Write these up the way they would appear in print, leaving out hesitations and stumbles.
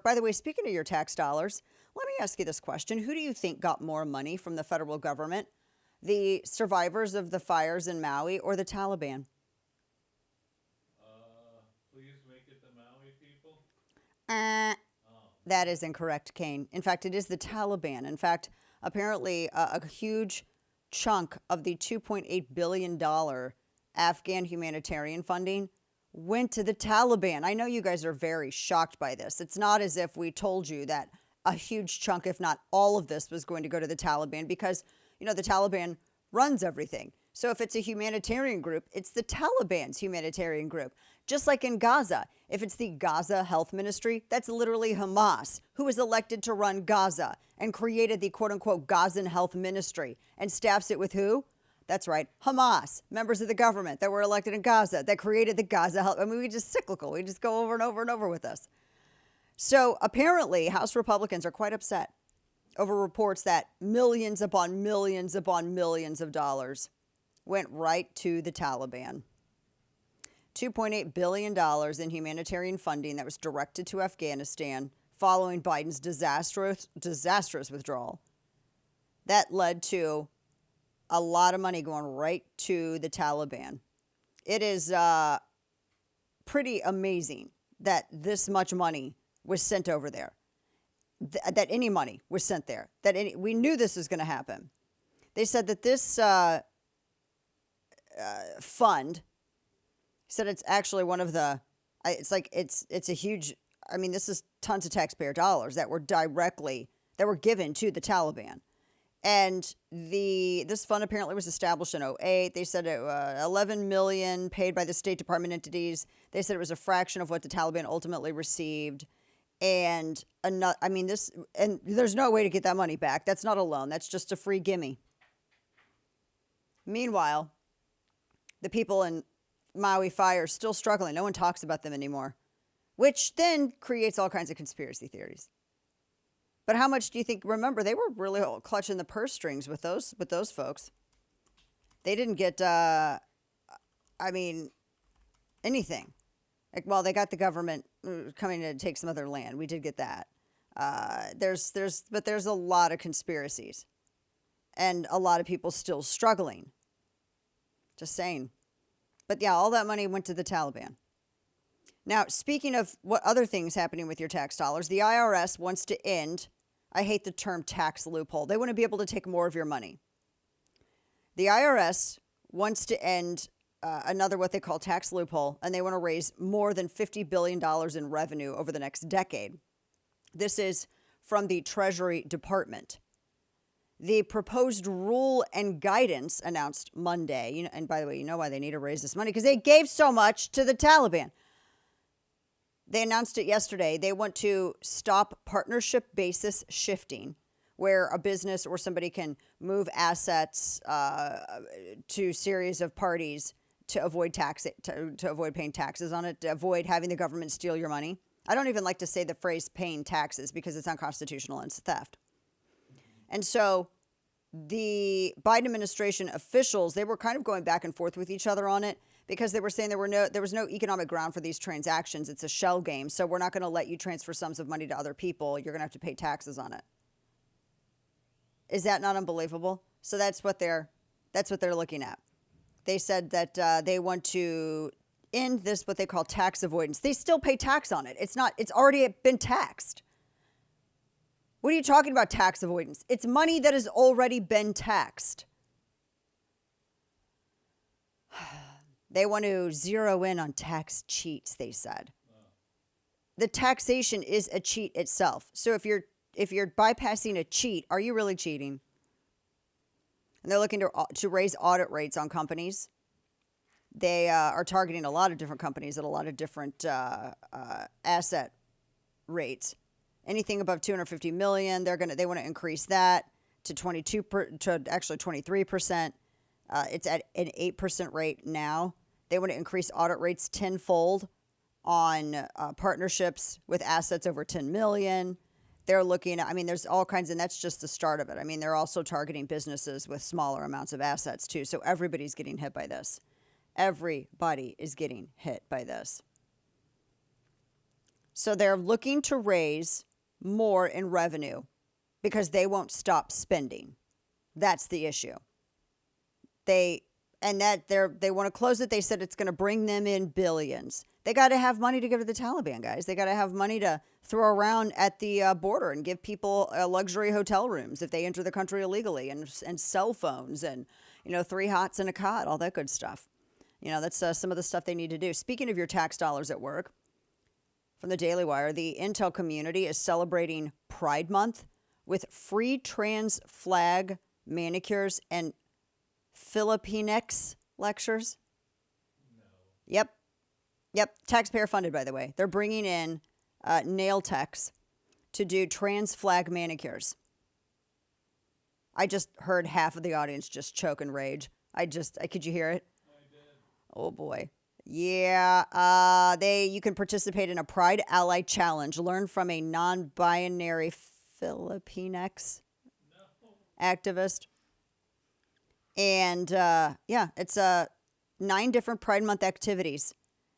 By the way, speaking of your tax dollars, let me ask you this question. Who do you think got more money from the federal government? The survivors of the fires in Maui or the Taliban? Please make it the Maui people. Uh, Oh, that is incorrect, Kane. In fact, it is the Taliban. In fact, apparently a huge chunk of the $2.8 billion Afghan humanitarian funding went to the Taliban. I know you guys are very shocked by this. It's not as if we told you that a huge chunk, if not all of this, was going to go to the Taliban because, the Taliban runs everything. So if it's a humanitarian group, it's the Taliban's humanitarian group. Just like in Gaza, if it's the Gaza Health Ministry, that's literally Hamas, who was elected to run Gaza and created the quote unquote Gazan Health Ministry and staffs it with who? That's right, Hamas, members of the government that were elected in Gaza that created the Gaza Health. I mean, we just cyclical. We just go over and over and over with this. So apparently, House Republicans are quite upset over reports that millions upon millions upon millions of dollars went right to the Taliban. $2.8 billion in humanitarian funding that was directed to Afghanistan following Biden's disastrous withdrawal. That led to a lot of money going right to the Taliban. It is pretty amazing that this much money was sent over there, that any money was sent there, we knew this was going to happen. They said that this fund, said it's actually one of the, it's a huge, this is tons of taxpayer dollars that were given to the Taliban. And this fund apparently was established in 2008. They said it $11 million paid by the State Department entities. They said it was a fraction of what the Taliban ultimately received. And there's no way to get that money back. That's not a loan. That's just a free gimme. Meanwhile, the people in Maui fire are still struggling. No one talks about them anymore, which then creates all kinds of conspiracy theories. But how much do you think? Remember, they were really clutching the purse strings with those folks. They didn't get, anything. Well, they got the government coming to take some other land. We did get that. But there's a lot of conspiracies, and a lot of people still struggling. Just saying. But yeah, all that money went to the Taliban. Now, speaking of what other things happening with your tax dollars, the IRS wants to end, I hate the term tax loophole. They want to be able to take more of your money. The IRS wants to end another what they call tax loophole, and they want to raise more than $50 billion in revenue over the next decade. This is from the Treasury Department. The proposed rule and guidance announced Monday, and by the way, you know why they need to raise this money? Because they gave so much to the Taliban. They announced it yesterday. They want to stop partnership basis shifting, where a business or somebody can move assets to series of parties to avoid to avoid paying taxes on it, to avoid having the government steal your money. I don't even like to say the phrase paying taxes because it's unconstitutional and it's theft. And so the Biden administration officials, they were kind of going back and forth with each other on it because they were saying there was no economic ground for these transactions. It's a shell game. So we're not going to let you transfer sums of money to other people. You're going to have to pay taxes on it. Is that not unbelievable? So that's what they're looking at. They said that they want to end this, what they call tax avoidance. They still pay tax on it. It's already been taxed. What are you talking about, tax avoidance? It's money that has already been taxed. They want to zero in on tax cheats, they said. The taxation is a cheat itself. So if you're bypassing a cheat, are you really cheating? And they're looking to raise audit rates on companies. They are targeting a lot of different companies at a lot of different asset rates. Anything above $250 million, they want to increase that to 23%. It's at an 8% rate now. They want to increase audit rates tenfold on partnerships with assets over $10 million. They're looking at, there's all kinds, and that's just the start of it. They're also targeting businesses with smaller amounts of assets too. So everybody's getting hit by this. Everybody is getting hit by this. So they're looking to raise more in revenue because they won't stop spending. That's the issue. They want to close it. They said it's going to bring them in billions. They got to have money to give to the Taliban, guys. They got to have money to throw around at the border and give people luxury hotel rooms if they enter the country illegally, and cell phones, and 3 hots and a cot, all that good stuff. That's some of the stuff they need to do. Speaking of your tax dollars at work, from the Daily Wire, the Intel community is celebrating Pride Month with free trans flag manicures and Filipinx lectures. No. Yep. Taxpayer funded, by the way. They're bringing in nail techs to do trans flag manicures. I just heard half of the audience just choke and rage. Could you hear it? I did. Oh boy. Yeah. You can participate in a Pride Ally Challenge. Learn from a non-binary Filipinx activist. And it's 9 different Pride Month activities.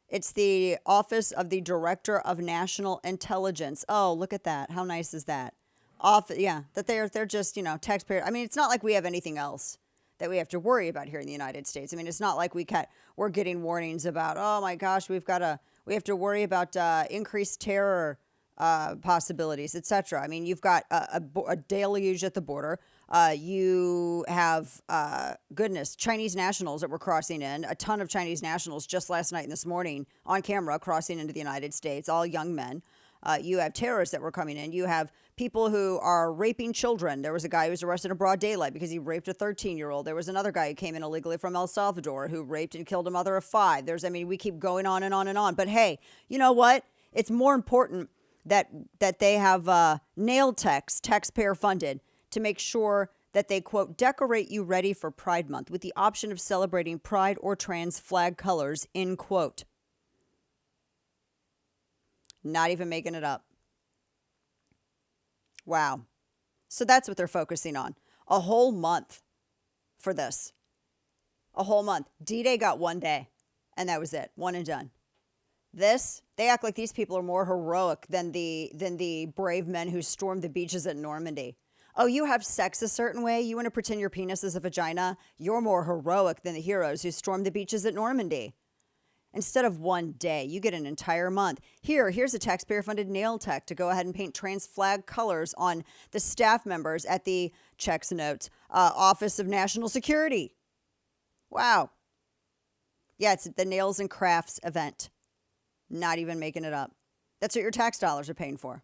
It's the Office of the Director of National Intelligence. Oh, look at that. How nice is that? That they're just, taxpayer. I mean, it's not like we have anything else that we have to worry about here in the United States. I mean, it's not like we're getting warnings about, oh my gosh, we have to worry about increased terror possibilities, etc. I mean, you've got a deluge at the border. You have, Chinese nationals that were crossing in, a ton of Chinese nationals just last night and this morning on camera crossing into the United States, all young men. You have terrorists that were coming in. You have people who are raping children. There was a guy who was arrested in broad daylight because he raped a 13-year-old. There was another guy who came in illegally from El Salvador who raped and killed a mother of 5. We keep going on and on and on. But hey, you know what? It's more important that they have nail techs, taxpayer funded, to make sure that they, quote, decorate you ready for Pride Month with the option of celebrating pride or trans flag colors, end quote. Not even making it up. Wow. So that's what they're focusing on. A whole month for this. A whole month. D-Day got 1 day, and that was it. One and done. They act like these people are more heroic than the brave men who stormed the beaches at Normandy. Oh, you have sex a certain way? You want to pretend your penis is a vagina? You're more heroic than the heroes who stormed the beaches at Normandy. Instead of 1 day, you get an entire month. Here's a taxpayer-funded nail tech to go ahead and paint trans flag colors on the staff members at the, checks notes, Office of National Security. Wow. Yeah, it's the Nails and Crafts event. Not even making it up. That's what your tax dollars are paying for.